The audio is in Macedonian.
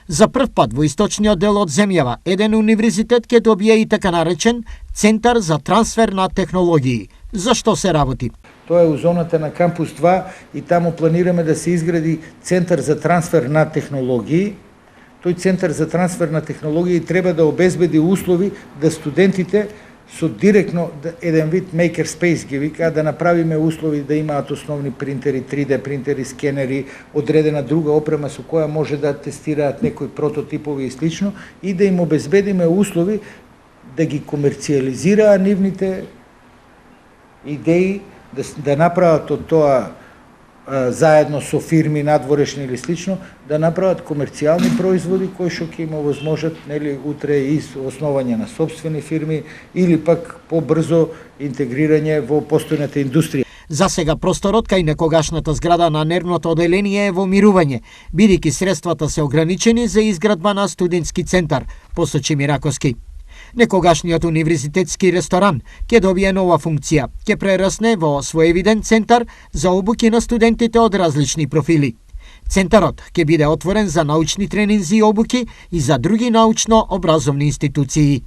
За прв пат во источниот дел од земјава, еден универзитет ќе добие и така наречен Центар за трансфер на технологии. За што се работи? Тоа е у зоната на Кампус 2 и таму планираме да се изгради Центар за трансфер на технологии. Тој Центар за трансфер на технологии треба да обезбеди услови да студентите со директно еден вид maker space ги вика, да направиме услови да имаат основни принтери, 3D принтери, скенери, одредена друга опрема со која може да тестираат некои прототипови и слично и да им обезбедиме услови да ги комерцијализираат нивните идеи, да направат од тоа заедно со фирми надворешни или слично, да направат комерцијални производи кои што ќе им овозможат утре и основање на сопствени фирми или пак побрзо интегрирање во постојната индустрија. За сега просторот кај некогашната зграда на нервното оделение е во мирување, бидејќи средствата се ограничени за изградба на студентски центар, посочи Мираковски. Некогашниот универзитетски ресторан ќе добие нова функција, ќе прерасне во своевиден центар за обуки на студентите од различни профили. Центарот ќе биде отворен за научни тренинзи и обуки и за други научно-образовни институции.